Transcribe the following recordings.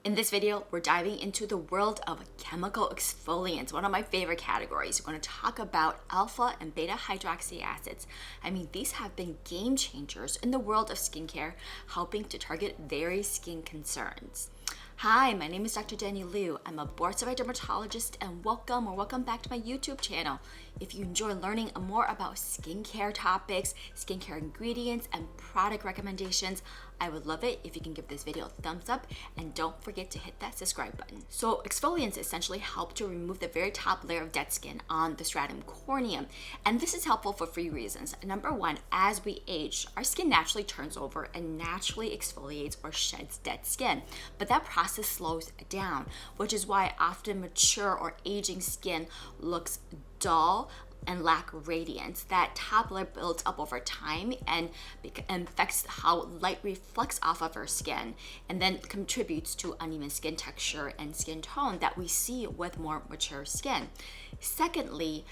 In this video, we're diving into the world of chemical exfoliants, one of my favorite categories. We're going to talk about alpha and beta hydroxy acids. These have been game changers in the world of skincare, helping to target various skin concerns. Hi, my name is Dr. Danny Liu. I'm a board-certified dermatologist and welcome back to my YouTube channel. If you enjoy learning more about skincare topics, skincare ingredients, and product recommendations, I would love it if you can give this video a thumbs up and don't forget to hit that subscribe button. So exfoliants essentially help to remove the very top layer of dead skin on the stratum corneum. And this is helpful for three reasons. Number one, as we age, our skin naturally turns over and naturally exfoliates or sheds dead skin. But that process slows down, which is why often mature or aging skin looks dull and lack radiance. That top layer builds up over time and affects how light reflects off of our skin, and then contributes to uneven skin texture and skin tone that we see with more mature skin. Secondly,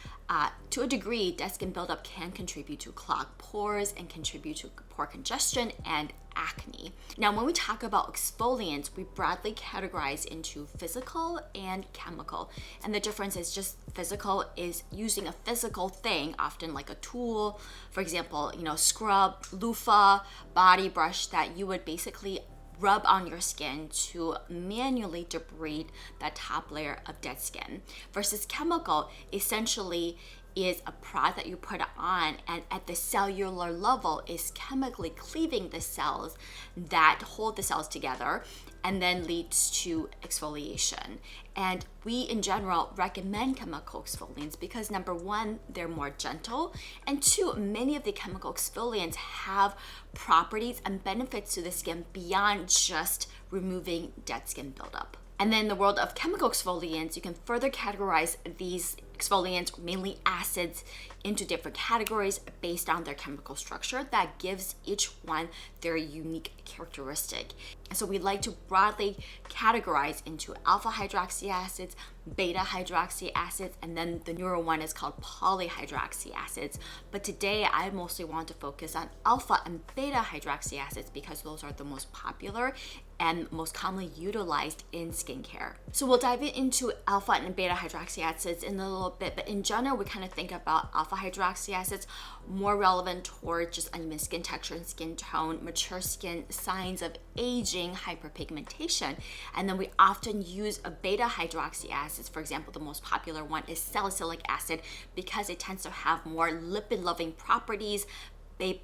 to a degree, dead skin buildup can contribute to clogged pores and contribute to pore congestion and acne. Now, when we talk about exfoliants, we broadly categorize into physical and chemical. And the difference is just physical is using a physical thing, often like a tool, for example, scrub, loofah, body brush that you would basically rub on your skin to manually debride that top layer of dead skin. Versus chemical essentially is a product that you put on and at the cellular level is chemically cleaving the cells that hold the cells together and then leads to exfoliation. And we in general recommend chemical exfoliants because number one, they're more gentle, and two, many of the chemical exfoliants have properties and benefits to the skin beyond just removing dead skin buildup. And then in the world of chemical exfoliants, you can further categorize these exfoliants, mainly acids, into different categories based on their chemical structure that gives each one their unique characteristic. And so we like to broadly categorize into alpha hydroxy acids, beta hydroxy acids, and then the newer one is called polyhydroxy acids. But today I mostly want to focus on alpha and beta hydroxy acids because those are the most popular and most commonly utilized in skincare. So we'll dive into alpha and beta hydroxy acids in a little bit, but in general, we kind of think about alpha hydroxy acids more relevant toward just uneven skin texture and skin tone, mature skin, signs of aging, hyperpigmentation. And then we often use a beta hydroxy acids. For example, the most popular one is salicylic acid because it tends to have more lipid-loving properties,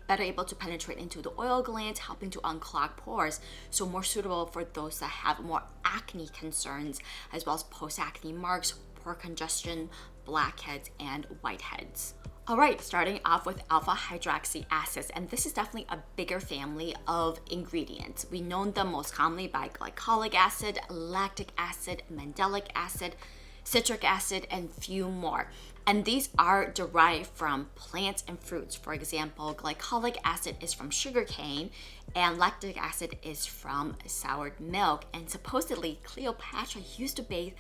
better able to penetrate into the oil glands, helping to unclog pores. So more suitable for those that have more acne concerns, as well as post-acne marks, pore congestion, blackheads, and whiteheads. All right, starting off with alpha hydroxy acids, and this is definitely a bigger family of ingredients. We know them most commonly by glycolic acid, lactic acid, mandelic acid, citric acid, and few more. And these are derived from plants and fruits. For example, glycolic acid is from sugarcane and lactic acid is from soured milk. And supposedly Cleopatra used to bathe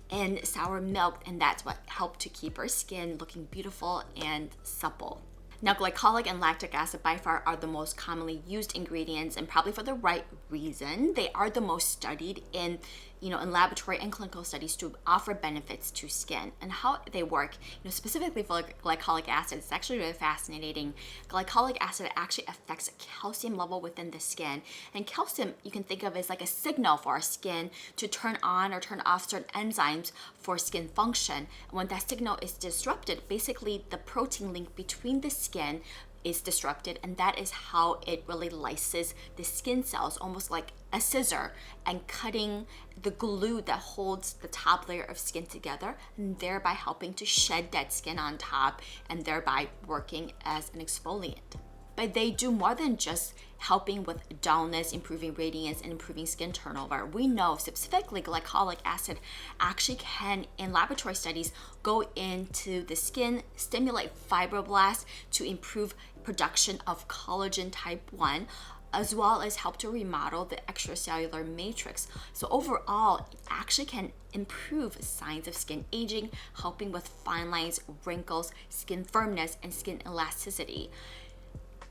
in sour milk, and that's what helped to keep her skin looking beautiful and supple. Now, glycolic and lactic acid by far are the most commonly used ingredients, and probably for the right reason. They are the most studied in laboratory and clinical studies to offer benefits to skin. And how they work, specifically for glycolic acid, it's actually really fascinating. Glycolic acid actually affects calcium level within the skin. And calcium you can think of as like a signal for our skin to turn on or turn off certain enzymes for skin function. And when that signal is disrupted, basically the protein link between the skin is disrupted, and that is how it really lyses the skin cells, almost like a scissor, and cutting the glue that holds the top layer of skin together, and thereby helping to shed dead skin on top, and thereby working as an exfoliant. But they do more than just helping with dullness, improving radiance, and improving skin turnover. We know specifically glycolic acid actually can, in laboratory studies, go into the skin, stimulate fibroblasts to improve production of collagen type 1, as well as help to remodel the extracellular matrix. So overall, it actually can improve signs of skin aging, helping with fine lines, wrinkles, skin firmness, and skin elasticity.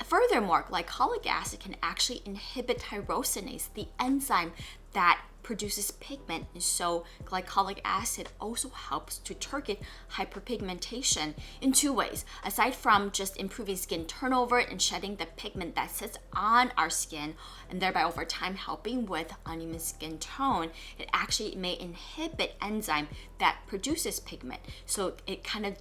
Furthermore, glycolic acid can actually inhibit tyrosinase, the enzyme that produces pigment, and so glycolic acid also helps to target hyperpigmentation in two ways. Aside from just improving skin turnover and shedding the pigment that sits on our skin, and thereby over time helping with uneven skin tone, it actually may inhibit enzyme that produces pigment. So it kind of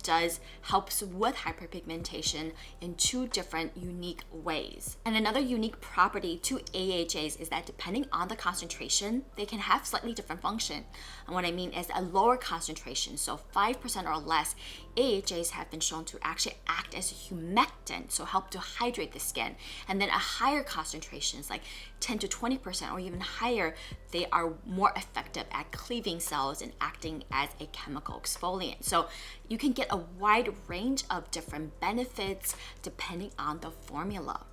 helps with hyperpigmentation in two different unique ways. And another unique property to AHAs is that depending on the concentration, they can have slightly different function. And what I mean is a lower concentration, so 5% or less, AHAs have been shown to actually act as a humectant, so help to hydrate the skin. And then a higher concentrations, like 10 to 20% or even higher, they are more effective at cleaving cells and acting as a chemical exfoliant. So you can get a wide range of different benefits depending on the formula.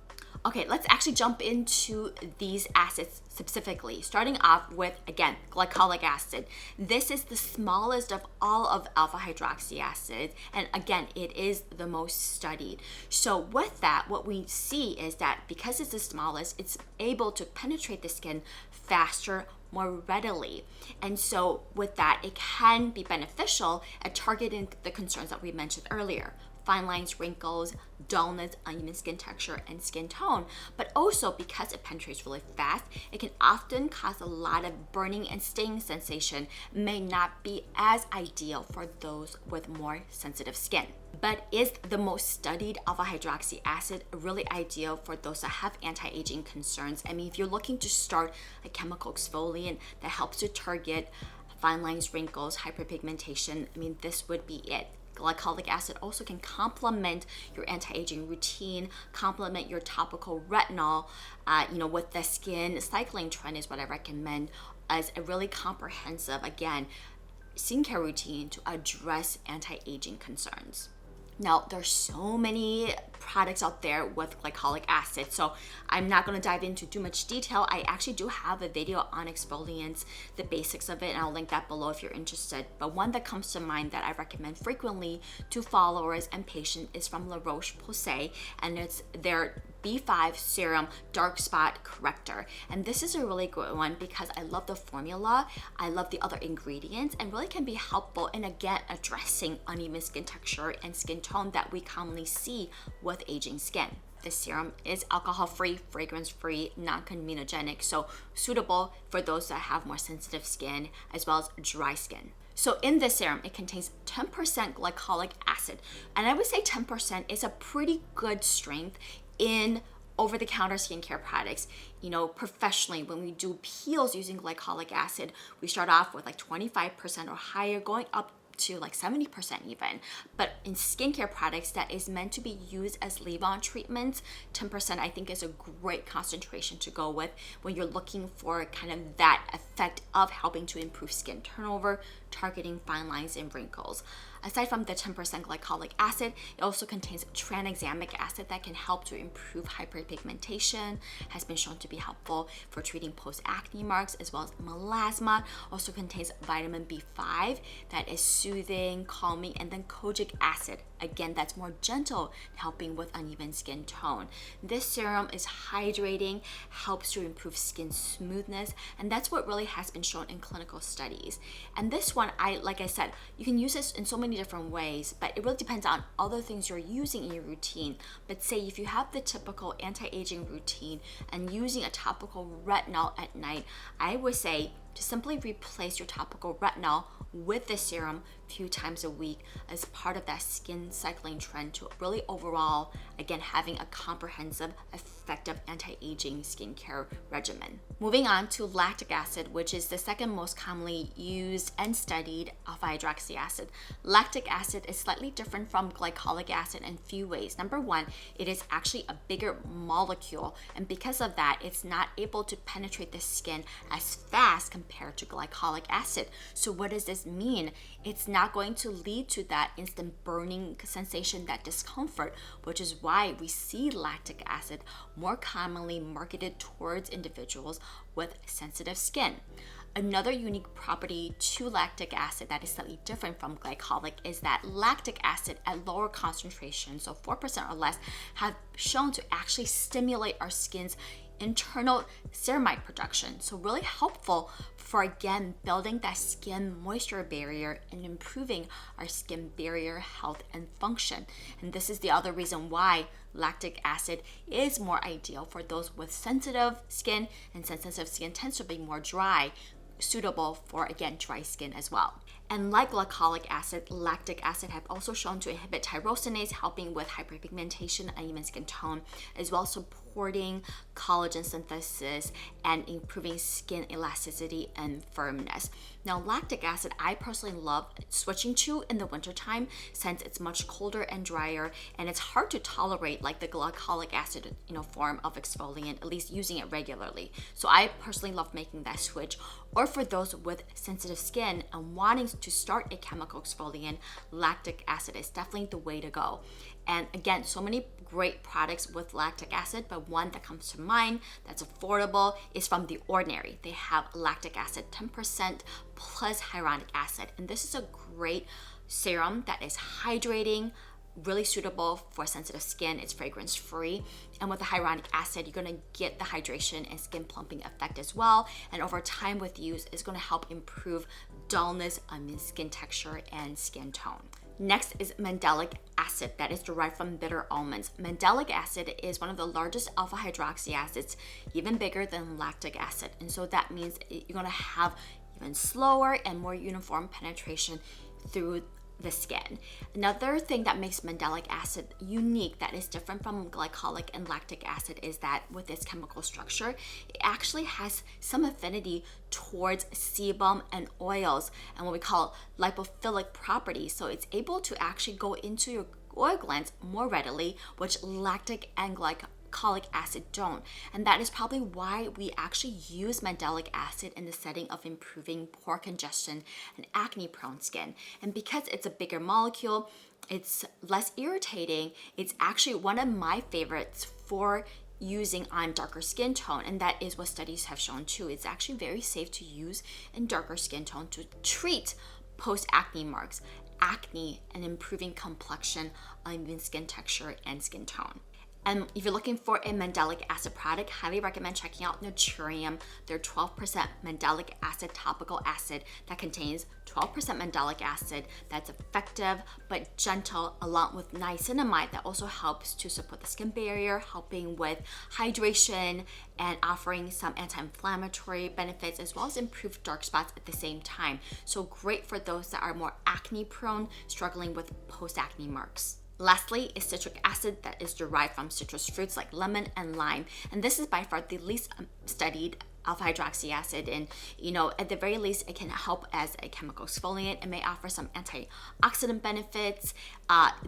Okay, let's actually jump into these acids specifically, starting off with, again, glycolic acid. This is the smallest of all of alpha hydroxy acids, and again, it is the most studied. So with that, what we see is that because it's the smallest, it's able to penetrate the skin faster, more readily. And so with that, it can be beneficial at targeting the concerns that we mentioned earlier: fine lines, wrinkles, dullness, uneven skin texture, and skin tone. But also because it penetrates really fast, it can often cause a lot of burning and stinging sensation, may not be as ideal for those with more sensitive skin. But is the most studied alpha hydroxy acid really ideal for those that have anti-aging concerns? I mean, if you're looking to start a chemical exfoliant that helps to target fine lines, wrinkles, hyperpigmentation, I mean, this would be it. Glycolic acid also can complement your anti-aging routine, complement your topical retinol, with the skin cycling trend is what I recommend as a really comprehensive, again, skincare routine to address anti-aging concerns. Now, there's so many products out there with glycolic acid, so I'm not going to dive into too much detail. I actually do have a video on exfoliants, the basics of it, and I'll link that below if you're interested. But one that comes to mind that I recommend frequently to followers and patients is from La Roche-Posay, and it's their B5 Serum Dark Spot Corrector. And this is a really good one because I love the formula, I love the other ingredients, and really can be helpful in, again, addressing uneven skin texture and skin tone that we commonly see with aging skin. This serum is alcohol-free, fragrance-free, non-comedogenic, so suitable for those that have more sensitive skin as well as dry skin. So in this serum, it contains 10% glycolic acid, and I would say 10% is a pretty good strength in over-the-counter skincare products. Professionally, when we do peels using glycolic acid, we start off with like 25% or higher, going up to like 70% even. But in skincare products that is meant to be used as leave-on treatments, 10% I think is a great concentration to go with when you're looking for kind of that effect of helping to improve skin turnover, targeting fine lines and wrinkles. Aside from the 10% glycolic acid, it also contains tranexamic acid that can help to improve hyperpigmentation, has been shown to be helpful for treating post-acne marks as well as melasma. Also contains vitamin B5 that is soothing, calming, and then kojic acid. Again, that's more gentle, helping with uneven skin tone. This serum is hydrating, helps to improve skin smoothness, and that's what really has been shown in clinical studies. And this one, like I said, you can use this in so many different ways, but it really depends on other things you're using in your routine. But say if you have the typical anti-aging routine and using a topical retinol at night, I would say to simply replace your topical retinol with the serum a few times a week as part of that skin cycling trend to really overall, again, having a comprehensive, effective anti-aging skincare regimen. Moving on to lactic acid, which is the second most commonly used and studied alpha hydroxy acid. Lactic acid is slightly different from glycolic acid in a few ways. Number one, it is actually a bigger molecule, and because of that, it's not able to penetrate the skin as fast compared to glycolic acid. So what does this mean? It's not going to lead to that instant burning sensation, that discomfort, which is why we see lactic acid more commonly marketed towards individuals with sensitive skin. Another unique property to lactic acid that is slightly different from glycolic is that lactic acid at lower concentrations, so 4% or less, have shown to actually stimulate our skin's internal ceramide production. So really helpful for, again, building that skin moisture barrier and improving our skin barrier health and function. And this is the other reason why lactic acid is more ideal for those with sensitive skin, and sensitive skin tends to be more dry, suitable for, again, dry skin as well. And like glycolic acid, lactic acid have also shown to inhibit tyrosinase, helping with hyperpigmentation, uneven skin tone, as well as supporting collagen synthesis and improving skin elasticity and firmness. Now, lactic acid, I personally love switching to in the wintertime since it's much colder and drier, and it's hard to tolerate like the glycolic acid, form of exfoliant, at least using it regularly. So I personally love making that switch. Or for those with sensitive skin and wanting to start a chemical exfoliant, lactic acid is definitely the way to go. And again, so many great products with lactic acid, but one that comes to mind that's affordable is from The Ordinary. They have lactic acid 10% plus hyaluronic acid. And this is a great serum that is hydrating, really suitable for sensitive skin. It's fragrance free, and with the hyaluronic acid, you're going to get the hydration and skin plumping effect as well, and over time with use is going to help improve dullness, skin texture, and skin tone. Next is Mandelic Acid that is derived from bitter almonds. Mandelic acid is one of the largest alpha hydroxy acids, even bigger than lactic acid, and so that means you're going to have even slower and more uniform penetration through the skin. Another thing that makes mandelic acid unique that is different from glycolic and lactic acid is that with its chemical structure, it actually has some affinity towards sebum and oils and what we call lipophilic properties. So it's able to actually go into your oil glands more readily, which lactic and glycolic acid don't. And that is probably why we actually use mandelic acid in the setting of improving pore congestion and acne prone skin. And because it's a bigger molecule, it's less irritating. It's actually one of my favorites for using on darker skin tone, and that is what studies have shown too. It's actually very safe to use in darker skin tone to treat post-acne marks, acne, and improving complexion, uneven skin texture, and skin tone. And if you're looking for a mandelic acid product, highly recommend checking out Naturium, their 12% mandelic acid topical acid that contains 12% mandelic acid that's effective but gentle, along with niacinamide that also helps to support the skin barrier, helping with hydration and offering some anti-inflammatory benefits, as well as improve dark spots at the same time. So great for those that are more acne prone, struggling with post-acne marks. Lastly is citric acid that is derived from citrus fruits like lemon and lime. And this is by far the least studied alpha hydroxy acid. And, at the very least, it can help as a chemical exfoliant. It may offer some antioxidant benefits.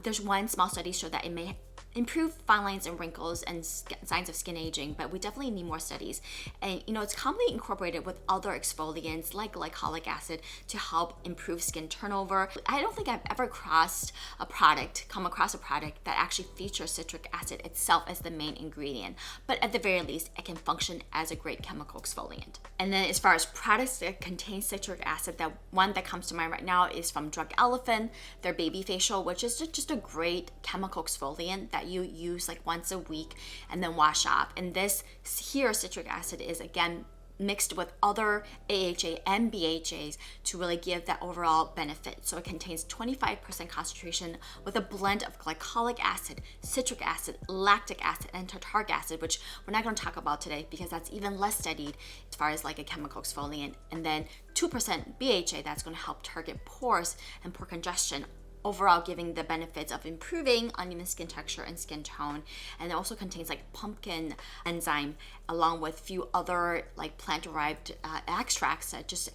There's one small study showed that it may improve fine lines and wrinkles and signs of skin aging, but we definitely need more studies. And it's commonly incorporated with other exfoliants like glycolic acid to help improve skin turnover. I don't think I've ever come across a product that actually features citric acid itself as the main ingredient, but at the very least, it can function as a great chemical exfoliant. And then as far as products that contain citric acid, that one that comes to mind right now is from Drug Elephant, their baby facial, which is just a great chemical exfoliant that you use like once a week and then wash off. And this here citric acid is again mixed with other AHA and BHAs to really give that overall benefit. So it contains 25% concentration with a blend of glycolic acid, citric acid, lactic acid, and tartaric acid, which we're not going to talk about today because that's even less studied as far as like a chemical exfoliant. And then 2% BHA that's going to help target pores and pore congestion, overall giving the benefits of improving uneven skin texture and skin tone. And it also contains like pumpkin enzyme along with few other like plant-derived extracts that just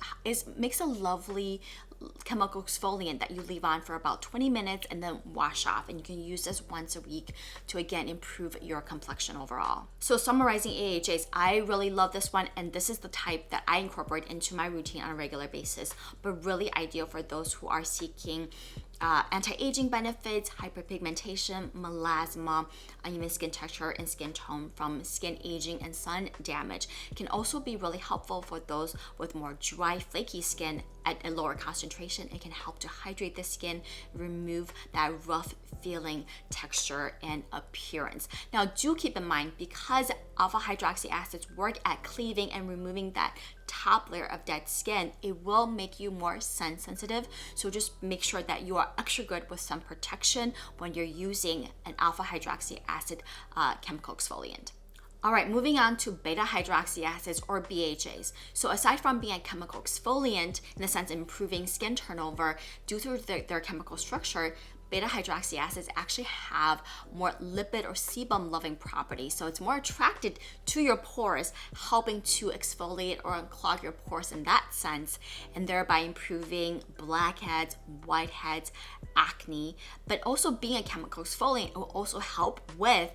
makes a lovely chemical exfoliant that you leave on for about 20 minutes and then wash off. And you can use this once a week to again improve your complexion overall. So summarizing AHAs, I really love this one, and this is the type that I incorporate into my routine on a regular basis, but really ideal for those who are seeking anti-aging benefits, hyperpigmentation, melasma, uneven skin texture, and skin tone from skin aging and sun damage. It can also be really helpful for those with more dry, flaky skin at a lower concentration. It can help to hydrate the skin, remove that rough feeling texture and appearance. Now, do keep in mind, because alpha hydroxy acids work at cleaving and removing that top layer of dead skin, it will make you more sun sensitive. So just make sure that you are extra good with sun protection when you're using an alpha hydroxy acid chemical exfoliant. All right, moving on to beta hydroxy acids, or BHAs. So aside from being a chemical exfoliant, in the sense of improving skin turnover due to their chemical structure, beta hydroxy acids actually have more lipid or sebum loving properties. So it's more attracted to your pores, helping to exfoliate or unclog your pores in that sense, and thereby improving blackheads, whiteheads, acne. But also being a chemical exfoliant will also help with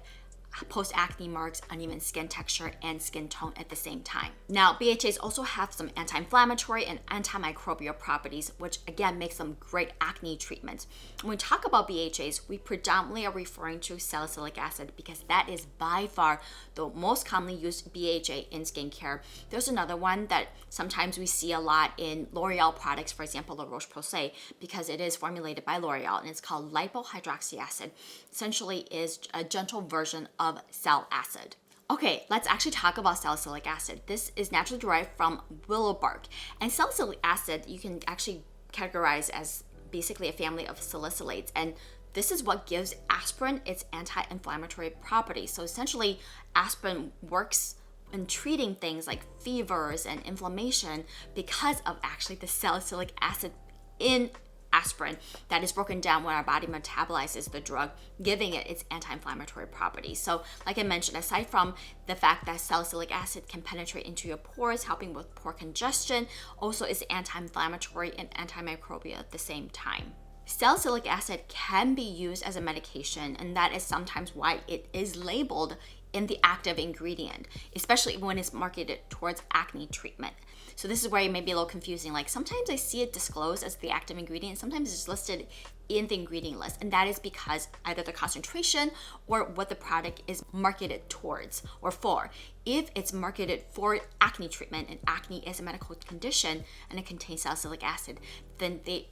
post-acne marks, uneven skin texture, and skin tone at the same time. Now, BHAs also have some anti-inflammatory and antimicrobial properties, which again makes them great acne treatments. When we talk about BHAs, we predominantly are referring to salicylic acid because that is by far the most commonly used BHA in skincare. There's another one that sometimes we see a lot in L'Oreal products, for example, La Roche-Posay, because it is formulated by L'Oreal, and it's called lipohydroxy acid. Essentially is a gentle version of sal acid. Okay, let's actually talk about salicylic acid. This is naturally derived from willow bark. And salicylic acid, you can actually categorize as basically a family of salicylates. And this is what gives aspirin its anti-inflammatory properties. So essentially, aspirin works in treating things like fevers and inflammation because of actually the salicylic acid in aspirin that is broken down when our body metabolizes the drug, giving it its anti-inflammatory properties. So like I mentioned, aside from the fact that salicylic acid can penetrate into your pores, helping with pore congestion, also is anti-inflammatory and antimicrobial at the same time. Salicylic acid can be used as a medication, and that is sometimes why it is labeled in the active ingredient, especially when it's marketed towards acne treatment. So this is where it may be a little confusing. Like sometimes I see it disclosed as the active ingredient, sometimes it's listed in the ingredient list, and that is because either the concentration or what the product is marketed towards or for. If it's marketed for acne treatment and acne is a medical condition and it contains salicylic acid, then the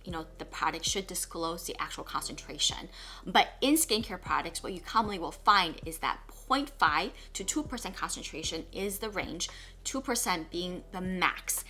product should disclose the actual concentration. But in skincare products, what you commonly will find is that 0.5 to 2% concentration is the range, 2% being the max.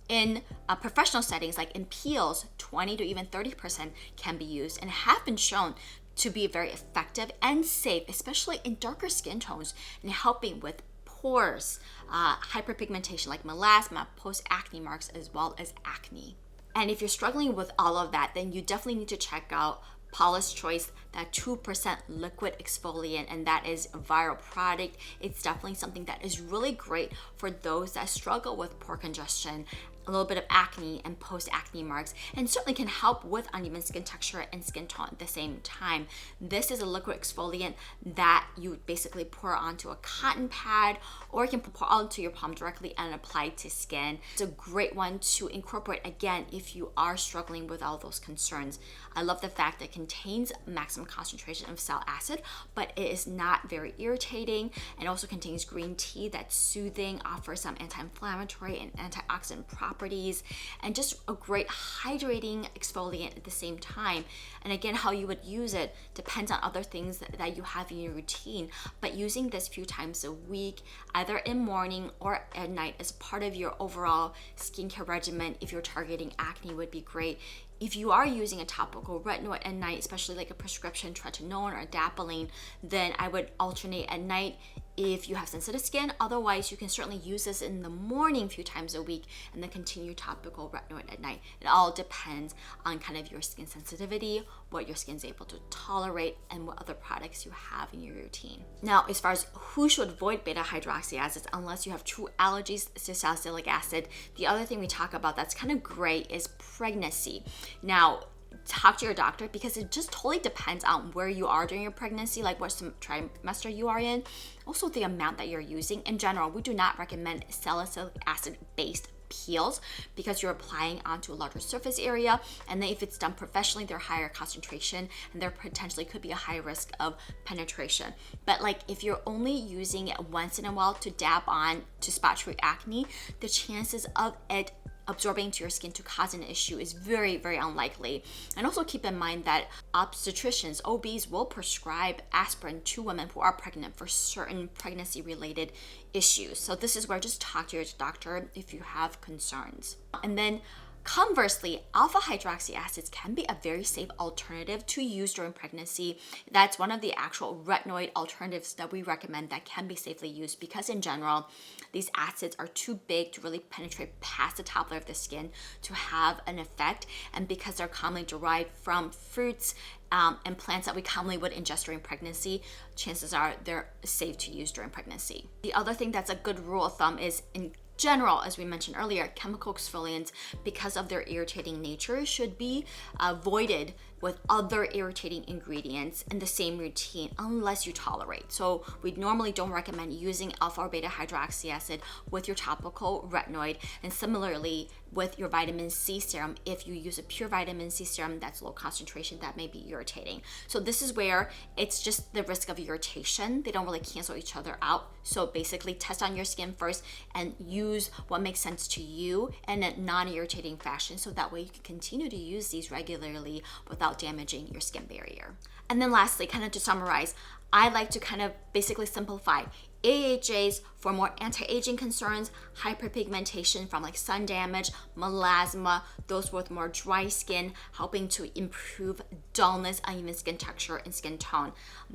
In professional settings, like in peels, 20 to even 30% can be used and have been shown to be very effective and safe, especially in darker skin tones, and helping with pores, hyperpigmentation like melasma, post-acne marks, as well as acne. And if you're struggling with all of that, then you definitely need to check out Paula's Choice, that 2% liquid exfoliant, and that is a viral product. It's definitely something that is really great for those that struggle with pore congestion, a little bit of acne and post-acne marks, and certainly can help with uneven skin texture and skin tone at the same time. This is a liquid exfoliant that you basically pour onto a cotton pad, or you can pour onto your palm directly and apply to skin. It's a great one to incorporate, again, if you are struggling with all those concerns. I love the fact that it contains maximum concentration of sal acid, but it is not very irritating, and also contains green tea that's soothing, offers some anti-inflammatory and antioxidant properties, and just a great hydrating exfoliant at the same time. And again, how you would use it depends on other things that you have in your routine, but using this a few times a week, either in morning or at night, as part of your overall skincare regimen, if you're targeting acne, would be great. If you are using a topical retinoid at night, especially like a prescription tretinoin or adapalene, then I would alternate at night if you have sensitive skin. Otherwise, you can certainly use this in the morning a few times a week and then continue topical retinoid at night. It all depends on kind of your skin sensitivity, what your skin's able to tolerate, and what other products you have in your routine. Now, as far as who should avoid beta hydroxy acids unless you have true allergies to salicylic acid, the other thing we talk about that's kind of gray is pregnancy. Now, talk to your doctor, because it just totally depends on where you are during your pregnancy, like what trimester you are in, also the amount that you're using. In general, we do not recommend salicylic acid based peels because you're applying onto a larger surface area. And then if it's done professionally, they're higher concentration and there potentially could be a high risk of penetration. But like if you're only using it once in a while to dab on to spot treat acne, the chances of it absorbing to your skin to cause an issue is very, very unlikely. And also keep in mind that obstetricians, OBs, will prescribe aspirin to women who are pregnant for certain pregnancy related issues. So this is where just talk to your doctor if you have concerns. And then conversely, alpha hydroxy acids can be a very safe alternative to use during pregnancy. That's one of the actual retinoid alternatives that we recommend that can be safely used because in general, these acids are too big to really penetrate past the top layer of the skin to have an effect. And because they're commonly derived from fruits and plants that we commonly would ingest during pregnancy, chances are they're safe to use during pregnancy. The other thing that's a good rule of thumb is in general, as we mentioned earlier, chemical exfoliants, because of their irritating nature, should be avoided with other irritating ingredients in the same routine unless you tolerate. So we normally don't recommend using alpha or beta hydroxy acid with your topical retinoid, and similarly with your vitamin C serum. If you use a pure vitamin C serum that's low concentration, that may be irritating. So this is where it's just the risk of irritation. They don't really cancel each other out. So basically test on your skin first and use what makes sense to you in a non-irritating fashion, so that way you can continue to use these regularly without damaging your skin barrier. And then lastly, kind of to summarize, I like to kind of basically simplify. AHAs for more anti-aging concerns, hyperpigmentation from like sun damage, melasma, those with more dry skin, helping to improve dullness, uneven skin texture, and skin tone.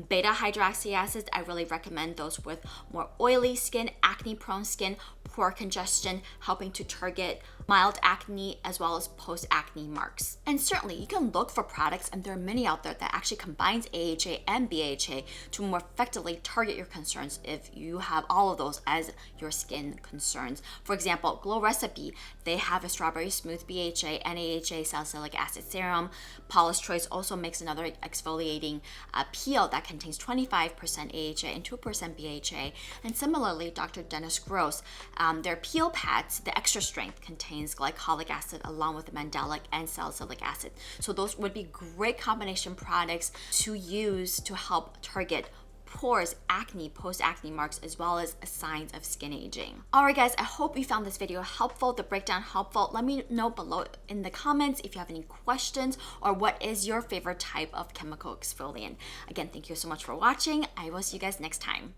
Beta hydroxy acids, I really recommend those with more oily skin, acne-prone skin, pore congestion, helping to target mild acne as well as post-acne marks. And certainly you can look for products, and there are many out there that actually combines AHA and BHA to more effectively target your concerns if you have all of those as your skin concerns. For example, Glow Recipe, they have a strawberry smooth BHA and AHA salicylic acid serum. Paula's Choice also makes another exfoliating peel that contains 25% AHA and 2% BHA. And similarly, Dr. Dennis Gross, their peel pads, the extra strength, contains glycolic acid along with Mandelic and Salicylic Acid. So those would be great combination products to use to help target pores, acne, post-acne marks, as well as signs of skin aging. All right, guys, I hope you found this video helpful, the breakdown helpful. Let me know below in the comments if you have any questions or what is your favorite type of chemical exfoliant. Again, thank you so much for watching. I will see you guys next time.